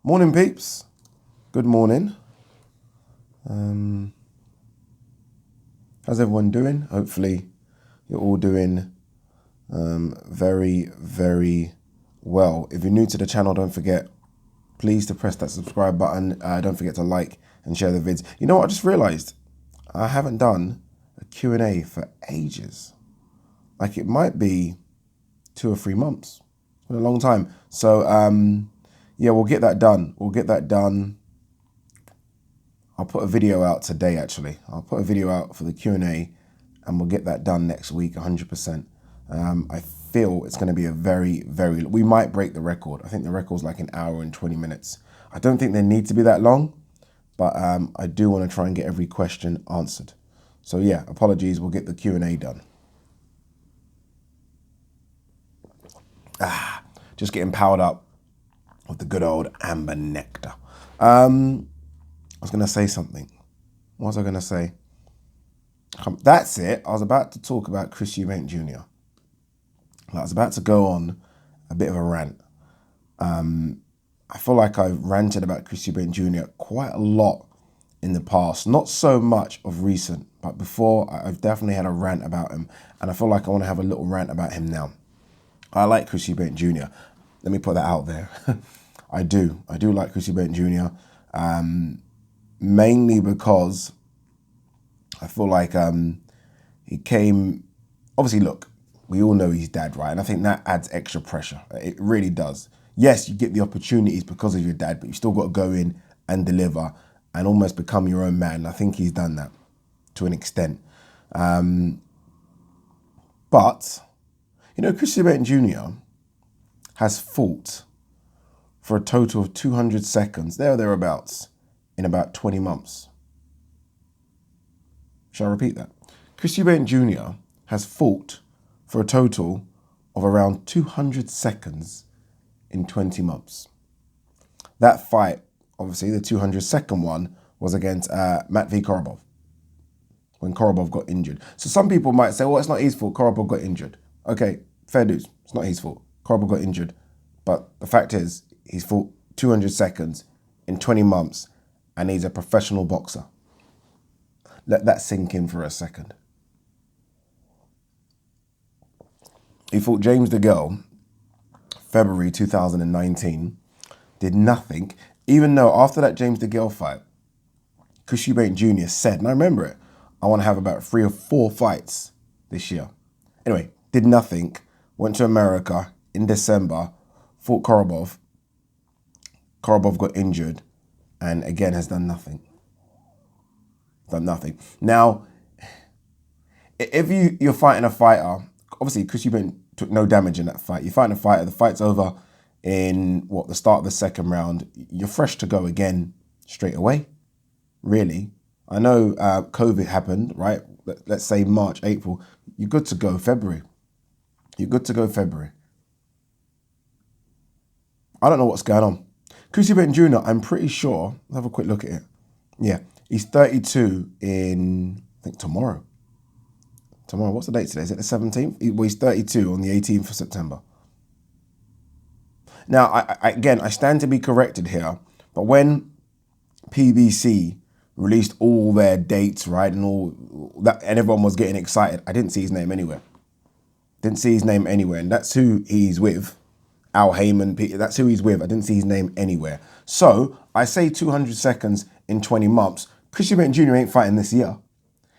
Morning, peeps. Good morning. How's everyone doing? Hopefully, you're all doing very, very well. If you're new to the channel, don't forget, please to press that subscribe button. Don't forget to like and share the vids. You know what? I just realized I haven't done a Q&A for ages. Like it might be 2 or 3 months. It's been a long time. So, yeah, we'll get that done. I'll put a video out today, actually. I'll put a video out for the Q&A and we'll get that done next week, 100%. I feel it's going to be a very, we might break the record. I think the record's like 1 hour and 20 minutes. I don't think they need to be that long, but I do want to try and get every question answered. So yeah, apologies, we'll get the Q&A done. Just getting powered up with the good old amber nectar. I was going to say something. What was I going to say? That's it. I was about to talk about Chris Eubank Jr. I was about to go on a bit of a rant. I feel like I've ranted about Chris Eubank Jr. quite a lot in the past. Not so much of recent, but before I've definitely had a rant about him. And I feel like I want to have a little rant about him now. I like Chris Eubank Jr. Let me put that out there. I do like Chris Eubank Jr. Mainly because I feel like he came, obviously look, we all know he's dad, right? And I think that adds extra pressure. It really does. Yes, you get the opportunities because of your dad, but you still got to go in and deliver and almost become your own man. I think he's done that to an extent. But, you know, Chris Eubank Jr. has fought for a total of 200 seconds, there or thereabouts, in about 20 months. Shall I repeat that? Chris Eubank Jr. has fought for a total of around 200 seconds in 20 months. That fight, obviously the 200-second one, was against Matt v. Korobov, when Korobov got injured. So some people might say, well, it's not his fault, Korobov got injured. Okay, fair dues, it's not his fault. Korobov got injured. But the fact is, he's fought 200 seconds in 20 months and he's a professional boxer. Let that sink in for a second. He fought James DeGale, February 2019, did nothing, even though after that James DeGale fight, Chris Eubank Jr. said, and I remember it, I want to have about 3 or 4 fights this year. Anyway, did nothing, went to America in December, fought Korobov. Korobov got injured and again has done nothing. Now, if you're fighting a fighter, obviously Chris Eubank took no damage in that fight. You're fighting a fighter, the fight's over in the start of the second round. You're fresh to go again straight away, really. I know COVID happened, right? Let's say March, April. You're good to go February. I don't know what's going on. Chris Eubank Jr., I'm pretty sure, let's have a quick look at it. Yeah, he's 32 in, I think, tomorrow. What's the date today? Is it the 17th? Well, he's 32 on the 18th of September. Now, I stand to be corrected here, but when PBC released all their dates, right, and all that, and everyone was getting excited, I didn't see his name anywhere. And that's who he's with. Al Heyman, that's who he's with. I didn't see his name anywhere. So I say 200 seconds in 20 months. Chris Eubank Jr. ain't fighting this year.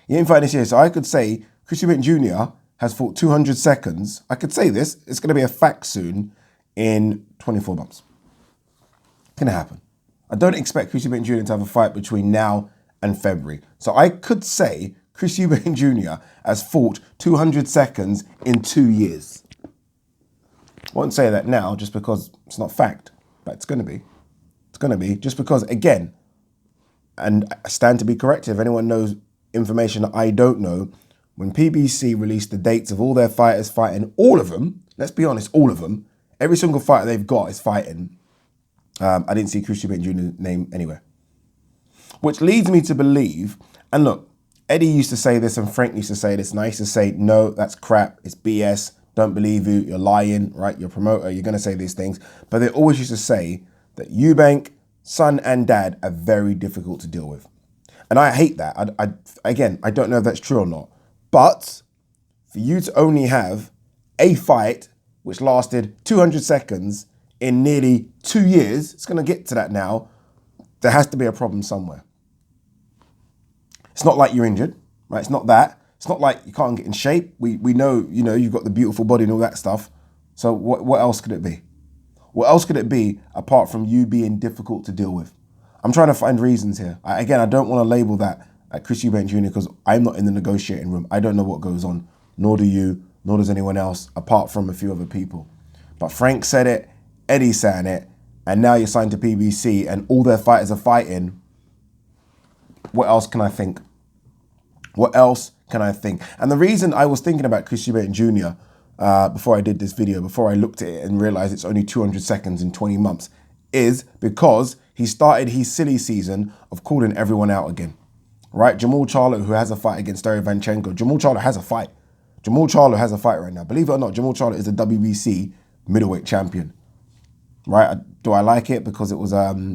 He ain't fighting this year. So I could say Chris Eubank Jr. has fought 200 seconds. I could say this. It's going to be a fact soon in 24 months. It's going to happen. I don't expect Chris Eubank Jr. to have a fight between now and February. So I could say Chris Eubank Jr. has fought 200 seconds in 2 years. I won't say that now just because it's not fact, but it's going to be. It's going to be just because, again, and I stand to be corrected if anyone knows information that I don't know, when PBC released the dates of all their fighters fighting, all of them, let's be honest, all of them, every single fighter they've got is fighting. I didn't see Chris Eubank Jr.'s name anywhere. Which leads me to believe, and look, Eddie used to say this and Frank used to say this, and I used to say, no, that's crap, it's BS. Don't believe you, you're lying, right? You're a promoter, you're going to say these things. But they always used to say that Eubank, son and dad, are very difficult to deal with. And I hate that. Again, I don't know if that's true or not. But for you to only have a fight which lasted 200 seconds in nearly 2 years, it's going to get to that now, there has to be a problem somewhere. It's not like you're injured, right? It's not that. It's not like you can't get in shape. We know, you've got the beautiful body and all that stuff. So what else could it be? What else could it be apart from you being difficult to deal with? I'm trying to find reasons here. I don't want to label that at Chris Eubank Jr. because I'm not in the negotiating room. I don't know what goes on, nor do you, nor does anyone else, apart from a few other people. But Frank said it, Eddie's saying it, and now you're signed to PBC and all their fighters are fighting. What else can I think? What else can I think? And the reason I was thinking about Chris Eubank Jr. Before I did this video, before I looked at it and realized it's only 200 seconds in 20 months, is because he started his silly season of calling everyone out again, right? Jamal Charlo, who has a fight against Derevyanchenko. Jamal Charlo has a fight. Jamal Charlo has a fight right now. Believe it or not, Jamal Charlo is the WBC middleweight champion, right? Do I like it because it was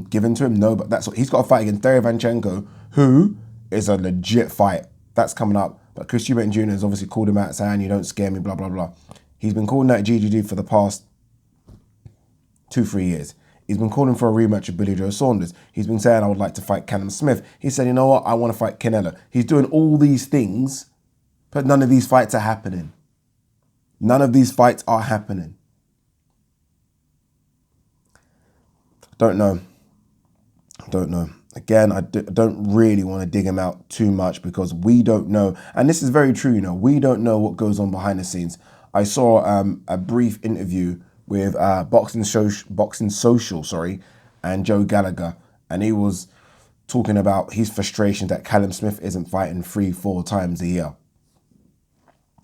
given to him? No, but that's what he's got a fight against Derevyanchenko, who is a legit fight. That's coming up. But Chris Eubank Jr. has obviously called him out saying, you don't scare me, blah, blah, blah. He's been calling that GGG for the past 2-3 years. He's been calling for a rematch of Billy Joe Saunders. He's been saying, I would like to fight Callum Smith. He said, you know what? I want to fight Canelo. He's doing all these things, but none of these fights are happening. None of these fights are happening. Don't know. Again, I don't really want to dig him out too much because we don't know. And this is very true, we don't know what goes on behind the scenes. I saw a brief interview with Boxing Social, and Joe Gallagher. And he was talking about his frustration that Callum Smith isn't fighting 3-4 times a year.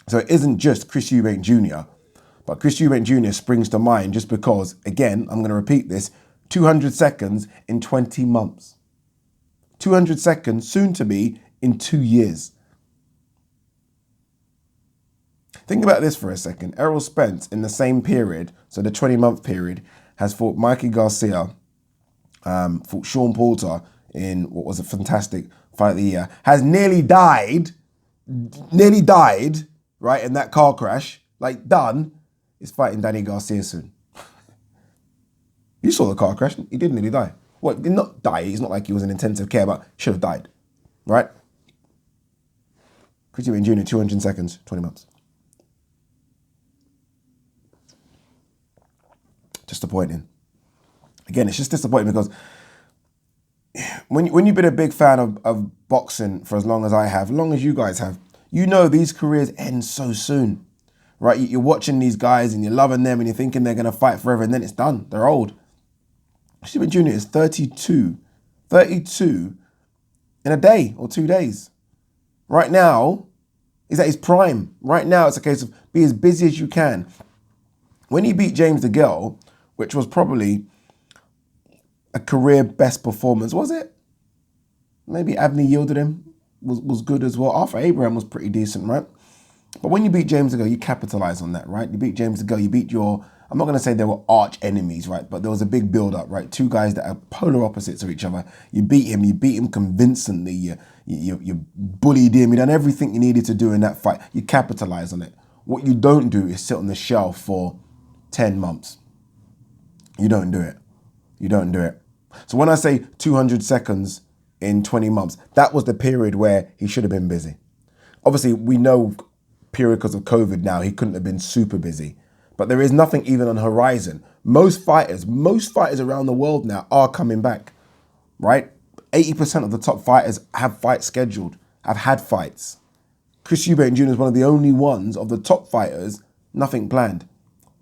So it isn't just Chris Eubank Jr., but Chris Eubank Jr. springs to mind just because, again, I'm going to repeat this, 200 seconds in 20 months. 200 seconds, soon to be, in 2 years. Think about this for a second. Errol Spence, in the same period, so the 20-month period, has fought Mikey Garcia, fought Sean Porter in what was a fantastic fight of the year, has nearly died, right, in that car crash, is fighting Danny Garcia soon. You saw the car crash. He did nearly die. Well, he did not die. He's not like he was in intensive care, but should have died, right? Chris Eubank Jr., 200 seconds, 20 months. Disappointing. Again, it's just disappointing because when you've been a big fan of boxing for as long as I have, as long as you guys have, these careers end so soon, right? You're watching these guys and you're loving them and you're thinking they're going to fight forever and then it's done. They're old. Eubank Jr. is 32 in a day or 2 days. Right now, he's at his prime. Right now, it's a case of be as busy as you can. When he beat James DeGale, which was probably a career best performance, was it? Maybe Abney yielded him, was good as well. Arthur Abraham was pretty decent, right? But when you beat James DeGale, you capitalize on that, right? You beat James DeGale, you beat I'm not going to say they were arch enemies, right? But there was a big build up, right? Two guys that are polar opposites of each other. You beat him convincingly. You bullied him. You done everything you needed to do in that fight. You capitalize on it. What you don't do is sit on the shelf for 10 months. You don't do it. So when I say 200 seconds in 20 months, that was the period where he should have been busy. Obviously, we know period because of COVID now, he couldn't have been super busy. But there is nothing even on the horizon. Most fighters around the world now are coming back, right? 80% of the top fighters have fights scheduled, have had fights. Chris Eubank Jr. is one of the only ones of the top fighters, nothing planned.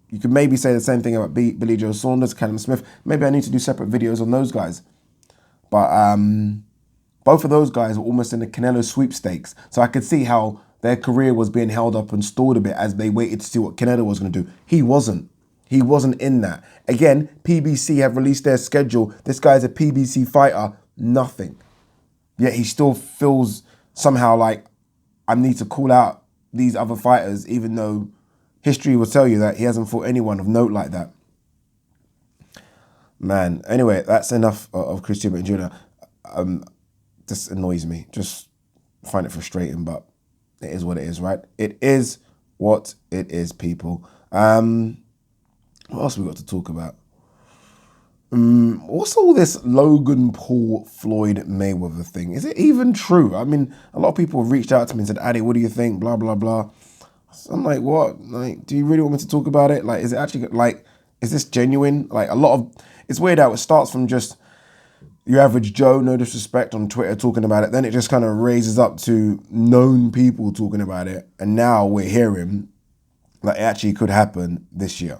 You could maybe say the same thing about Billy Joe Saunders, Callum Smith. Maybe I need to do separate videos on those guys. But both of those guys were almost in the Canelo sweepstakes. So I could see how their career was being held up and stalled a bit as they waited to see what Canelo was going to do. He wasn't in that. Again, PBC have released their schedule. This guy's a PBC fighter, nothing. Yet he still feels somehow like I need to call out these other fighters, even though history will tell you that he hasn't fought anyone of note like that. Man, anyway, that's enough of Chris Eubank Jr. This annoys me. Just find it frustrating, but it is what it is, right? It is what it is, people. What else we got to talk about? What's all this Logan Paul Floyd Mayweather thing? Is it even true? I mean, a lot of people have reached out to me and said, Addy, what do you think? Blah, blah, blah. So I'm like, what? Like, do you really want me to talk about it? Like, is it actually, like, is this genuine? Like, it's weird how it starts from just your average Joe, no disrespect, on Twitter talking about it. Then it just kind of raises up to known people talking about it. And now we're hearing that it actually could happen this year.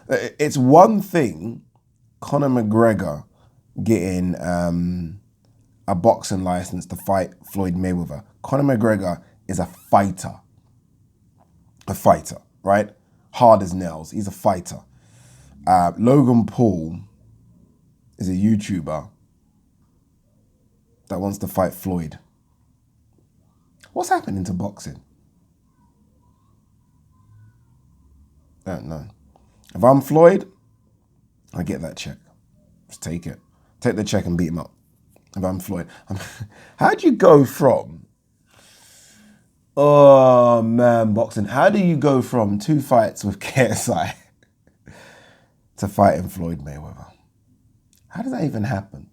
It's one thing, Conor McGregor getting a boxing license to fight Floyd Mayweather. Conor McGregor is a fighter. A fighter, right? Hard as nails. He's a fighter. Logan Paul is a YouTuber that wants to fight Floyd. What's happening to boxing? I don't know. If I'm Floyd, I get that check. Just take it. Take the check and beat him up. If I'm Floyd. How'd you go from, oh man, boxing. How do you go from 2 fights with KSI to fighting Floyd Mayweather? How does that even happen?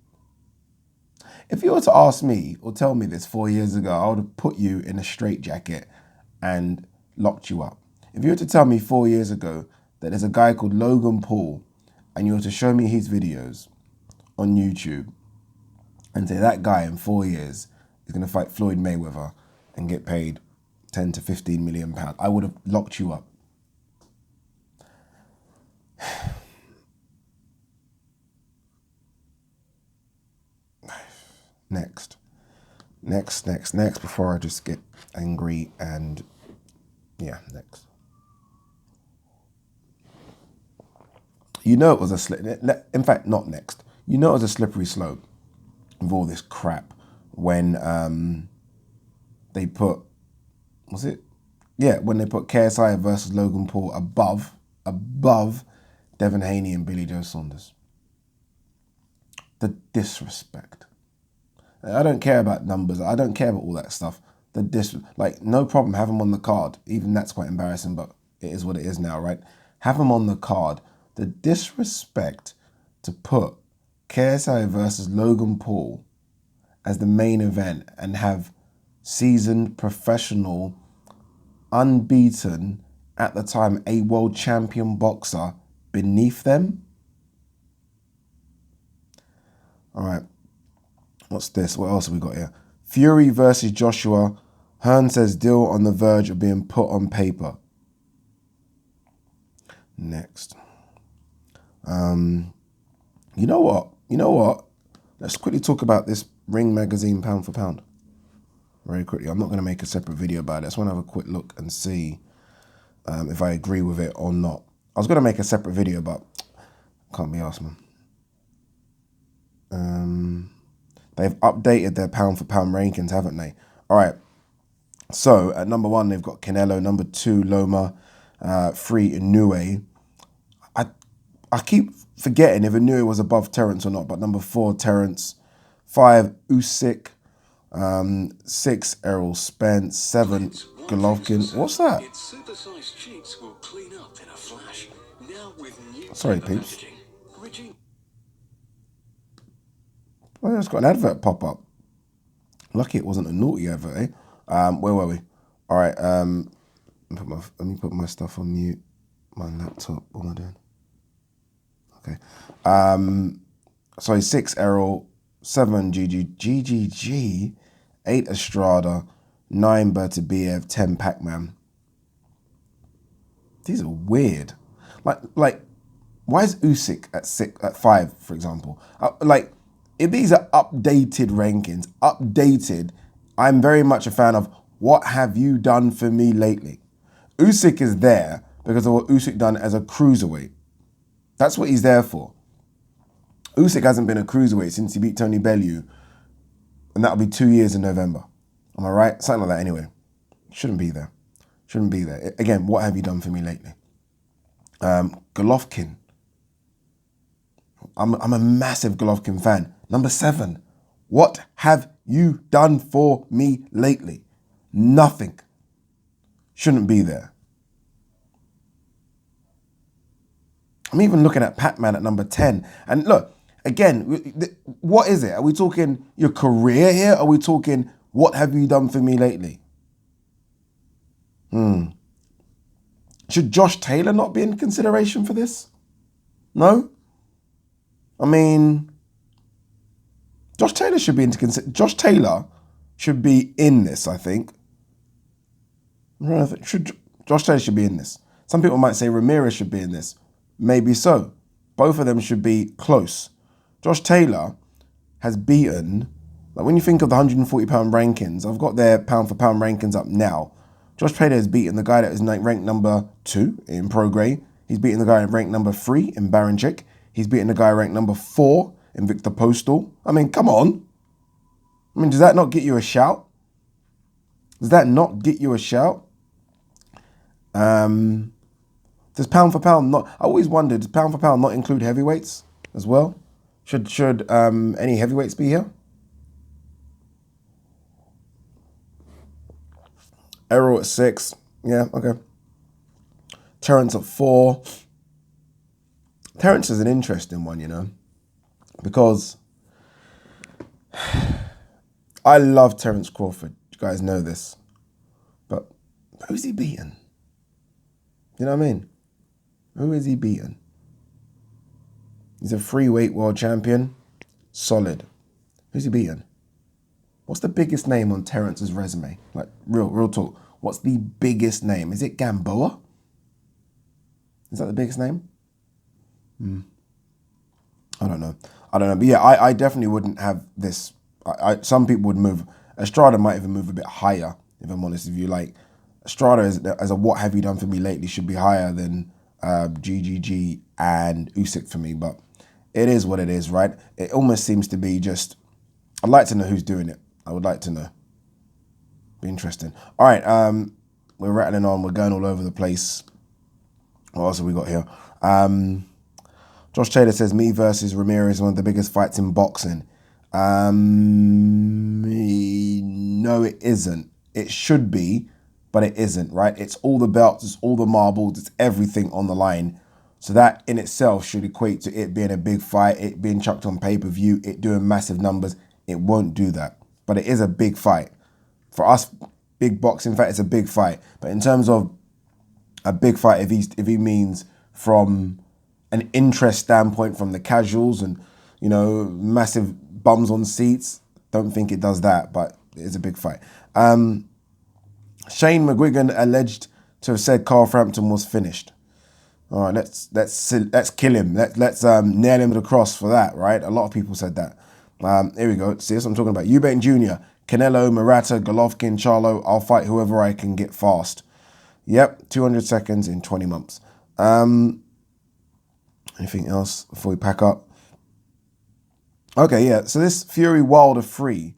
If you were to ask me or tell me this 4 years ago, I would have put you in a straitjacket and locked you up. If you were to tell me 4 years ago that there's a guy called Logan Paul and you were to show me his videos on YouTube and say that guy in 4 years is going to fight Floyd Mayweather and get paid 10 to 15 million pounds, I would have locked you up. Next, before I just get angry and yeah, next. You know it was in fact, not next. You know it was a slippery slope with all this crap when they put, when they put KSI versus Logan Paul above Devin Haney and Billy Joe Saunders. The disrespect. I don't care about numbers. I don't care about all that stuff. No problem, have them on the card. Even that's quite embarrassing, but it is what it is now, right? Have them on the card. The disrespect to put KSI versus Logan Paul as the main event and have seasoned, professional, unbeaten, at the time, a world champion boxer beneath them. All right. What's this? What else have we got here? Fury versus Joshua. Hearn says deal on the verge of being put on paper. Next. You know what? Let's quickly talk about this Ring Magazine pound for pound. Very quickly. I'm not going to make a separate video about it. I just want to have a quick look and see if I agree with it or not. I was going to make a separate video, but can't be asked, man. They've updated their pound for pound rankings, haven't they? All right. So at number 1, they've got Canelo. Number 2, Loma. 3, Inoue. I keep forgetting if Inoue was above Terence or not, but number 4, Terence. 5, Usyk. 6, Errol Spence. 7, Golovkin. What's that? Sorry, peeps. I just got an advert pop up. Lucky it wasn't a naughty advert, eh? Where were we? All right. Let me put my stuff on mute. My laptop. What am I doing? Okay. Sorry, 6 Errol, 7 GGG, 8 Estrada, 9 Bertabiev, 10 Pac-Man. These are weird. Like, why is Usyk at 5, for example? If these are updated rankings, I'm very much a fan of what have you done for me lately? Usyk is there because of what Usyk done as a cruiserweight. That's what he's there for. Usyk hasn't been a cruiserweight since he beat Tony Bellew, and that'll be 2 years in November. Am I right? Something like that anyway. Shouldn't be there. Again, what have you done for me lately? Golovkin. I'm a massive Golovkin fan. Number 7. What have you done for me lately? Nothing. Shouldn't be there. I'm even looking at Pac-Man at number 10. And look, again, what is it? Are we talking your career here? Are we talking what have you done for me lately? Should Josh Taylor not be in consideration for this? No? I mean, Josh Taylor should be Josh Taylor should be in this, I think. Josh Taylor should be in this. Some people might say Ramirez should be in this. Maybe so. Both of them should be close. Josh Taylor has beaten, like when you think of the 140 pound rankings, I've got their pound for pound rankings up now. Josh Taylor has beaten the guy that is ranked number 2 in Pro Grey. He's beaten the guy ranked number 3 in Baranchik. He's beaten the guy ranked number 4 in Victor Postal. I mean, come on. I mean, does that not get you a shout? Does that not get you a shout? Does pound for pound not? I always wondered, does pound for pound not include heavyweights as well? Should any heavyweights be here? Errol at 6. Yeah, okay. Terence at 4. Terence is an interesting one, you know, because I love Terence Crawford. You guys know this. But who's he beaten? You know what I mean? Who is he beaten? He's a free-weight world champion. Solid. Who's he beaten? What's the biggest name on Terence's resume? Like, real talk. What's the biggest name? Is it Gamboa? Is that the biggest name? I don't know. But yeah, I definitely wouldn't have this. Some people would move. Estrada might even move a bit higher, if I'm honest with you. Like, Estrada as a what have you done for me lately should be higher than GGG and Usyk for me. But it is what it is, right? It almost seems to be just, I'd like to know who's doing it. I would like to know. Be interesting. All right, we're rattling on. We're going all over the place. What else have we got here? Josh Taylor says, me versus Ramirez is one of the biggest fights in boxing. No, it isn't. It should be, but it isn't, right? It's all the belts, it's all the marbles, it's everything on the line. So that in itself should equate to it being a big fight, it being chucked on pay-per-view, it doing massive numbers. It won't do that. But it is a big fight. For us, big boxing fight, it's a big fight. But in terms of a big fight, if he means from an interest standpoint from the casuals and, you know, massive bums on seats, don't think it does that, but it's a big fight. Shane McGuigan alleged to have said Carl Frampton was finished. All right, let's kill him. Let's nail him to the cross for that, right? A lot of people said that. Here we go. See, that's what I'm talking about. Eubank Jr., Canelo, Murata, Golovkin, Charlo. I'll fight whoever I can get fast. Yep, 200 seconds in 20 months. Anything else before we pack up? Okay, yeah. So this Fury Wilder 3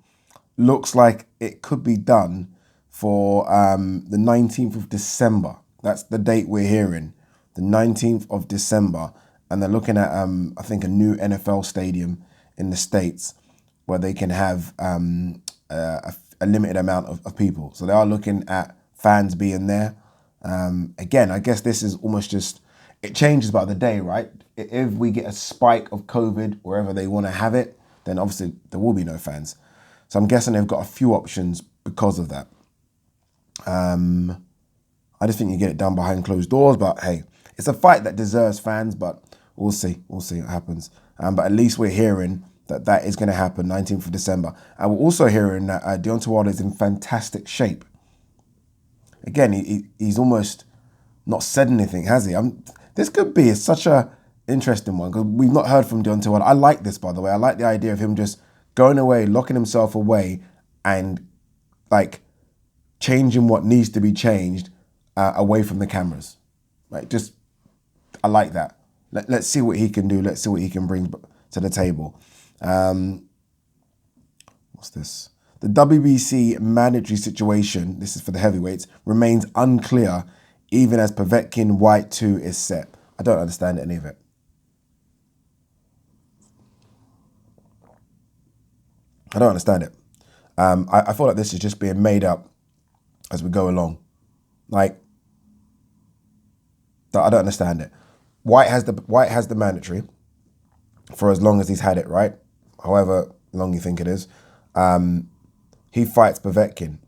looks like it could be done for the 19th of December. That's the date we're hearing. The 19th of December. And they're looking at, I think, a new NFL stadium in the States where they can have a limited amount of people. So they are looking at fans being there. Again, I guess this is almost just, it changes by the day, right? If we get a spike of COVID wherever they want to have it, then obviously there will be no fans. So I'm guessing they've got a few options because of that. I just think you get it done behind closed doors, but hey, it's a fight that deserves fans, but we'll see. We'll see what happens. But at least we're hearing that is going to happen 19th of December. And we're also hearing that Deontay Wilder is in fantastic shape. Again, he's almost not said anything, has he? This could be such a interesting one because we've not heard from Deontay Wilder. I like this, by the way. I like the idea of him just going away, locking himself away, and like changing what needs to be changed away from the cameras. Like, just, I like that. Let's see what he can do. Let's see what he can bring to the table. What's this? The WBC mandatory situation, this is for the heavyweights, remains unclear even as Povetkin White 2 is set. I don't understand any of it. I don't understand it. I feel like this is just being made up as we go along. Like, I don't understand it. White has the mandatory for as long as he's had it, right? However long you think it is. He fights Povetkin.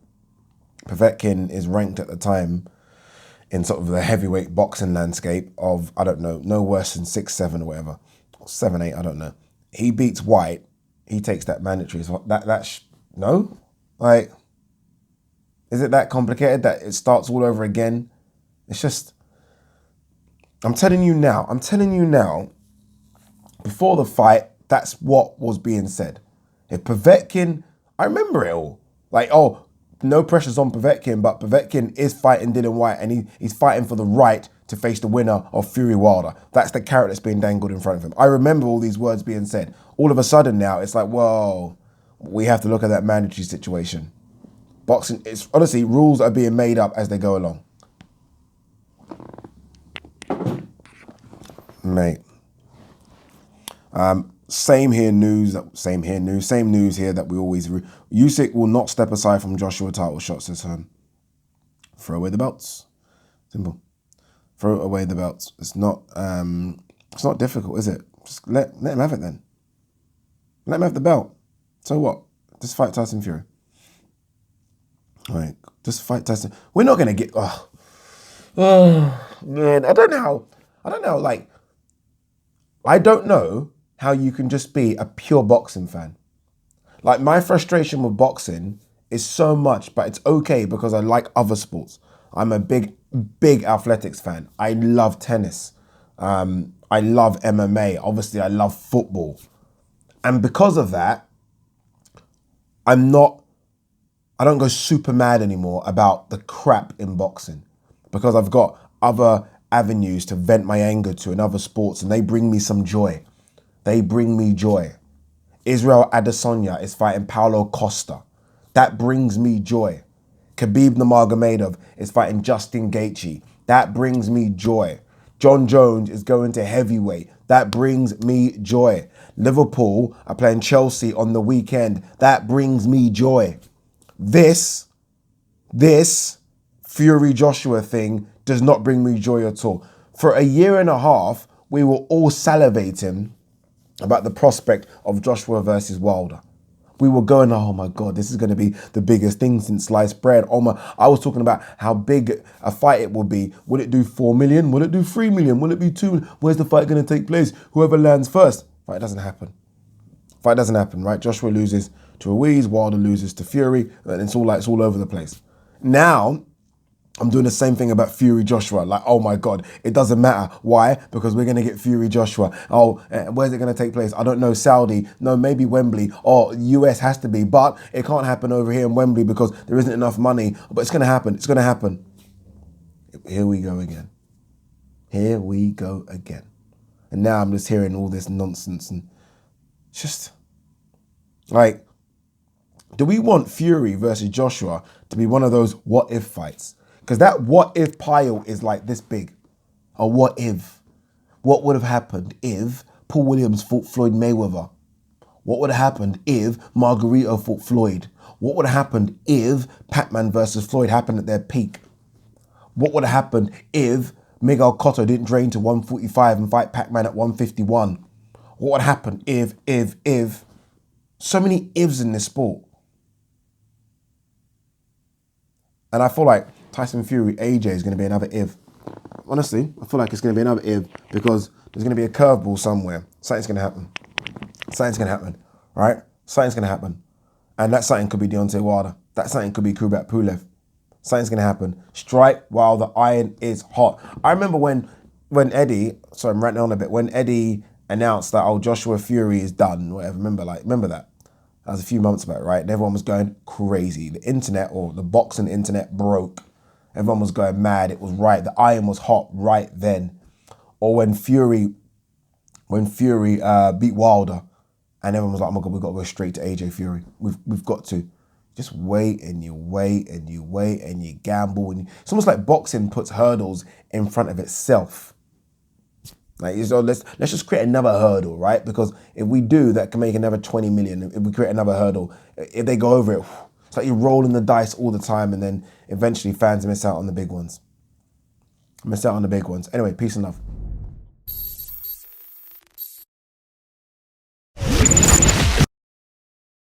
Povetkin is ranked at the time in sort of the heavyweight boxing landscape of, I don't know, no worse than 6'7" or whatever. 7'8", I don't know. He beats White. He takes that mandatory. So no? Like, is it that complicated that it starts all over again? It's just, I'm telling you now, before the fight, that's what was being said. If Povetkin, I remember it all. Like, oh, no pressure's on Povetkin, but Povetkin is fighting Dylan White, and he's fighting for the right to face the winner of Fury Wilder. That's the carrot that's being dangled in front of him. I remember all these words being said. All of a sudden now, it's like, whoa, we have to look at that mandatory situation. Boxing, it's honestly, rules are being made up as they go along. Mate. Same news here that we always read. Usyk will not step aside from Joshua title shot, says Hearn. Throw away the belts. Simple. Throw away the belts. It's not difficult, is it? Just let him have it then. Let him have the belt. So what? Just fight Tyson Fury. Like, just fight Tyson. We're not gonna get. Oh man, I don't know. Like, I don't know how you can just be a pure boxing fan. Like, my frustration with boxing is so much, but it's okay because I like other sports. I'm a big athletics fan. I love tennis. I love MMA. Obviously, I love football. And because of that, I don't go super mad anymore about the crap in boxing because I've got other avenues to vent my anger to in other sports, and they bring me some joy. They bring me joy. Israel Adesanya is fighting Paulo Costa. That brings me joy. Khabib Nurmagomedov is fighting Justin Gaethje. That brings me joy. John Jones is going to heavyweight. That brings me joy. Liverpool are playing Chelsea on the weekend. That brings me joy. This Fury Joshua thing does not bring me joy at all. For a year and a half, we were all salivating about the prospect of Joshua versus Wilder. We were going, oh my God, this is going to be the biggest thing since sliced bread. I was talking about how big a fight it will be. Will it do 4 million? Will it do 3 million? Will it be 2 million? Where's the fight going to take place? Whoever lands first. Fight doesn't happen, right? Joshua loses to Ruiz, Wilder loses to Fury, and it's all over the place. Now, I'm doing the same thing about Fury Joshua. Like, oh my God, it doesn't matter. Why? Because we're going to get Fury Joshua. Oh, where's it going to take place? I don't know. Saudi. No, maybe Wembley. Or US has to be. But it can't happen over here in Wembley because there isn't enough money. But it's going to happen. It's going to happen. Here we go again. And now I'm just hearing all this nonsense. And just, like, do we want Fury versus Joshua to be one of those what-if fights? Because that what-if pile is like this big. A what-if. What would have happened if Paul Williams fought Floyd Mayweather? What would have happened if Margarito fought Floyd? What would have happened if Pac-Man versus Floyd happened at their peak? What would have happened if Miguel Cotto didn't drain to 145 and fight Pac-Man at 151? What would happen if? So many ifs in this sport. And I feel like Tyson Fury, AJ is going to be another if. Honestly, I feel like it's going to be another if because there's going to be a curveball somewhere. Something's going to happen, right? Something's going to happen. And that something could be Deontay Wilder. That something could be Kubrat Pulev. Something's going to happen. Strike while the iron is hot. I remember when Eddie, sorry, I'm ranting on a bit, when Eddie announced that, oh, Joshua Fury is done, whatever, remember that? That was a few months back, right? And everyone was going crazy. The internet, or the boxing internet, broke. Everyone was going mad. It was right. The iron was hot right then. Or when Fury beat Wilder, and everyone was like, oh my God, we've got to go straight to AJ Fury. We've got to. Just wait and you wait and you wait and you gamble. It's almost like boxing puts hurdles in front of itself. Like, so let's just create another hurdle, right? Because if we do, that can make another 20 million. If we create another hurdle, if they go over it, it's like you're rolling the dice all the time, and then eventually fans miss out on the big ones. Anyway, peace and love.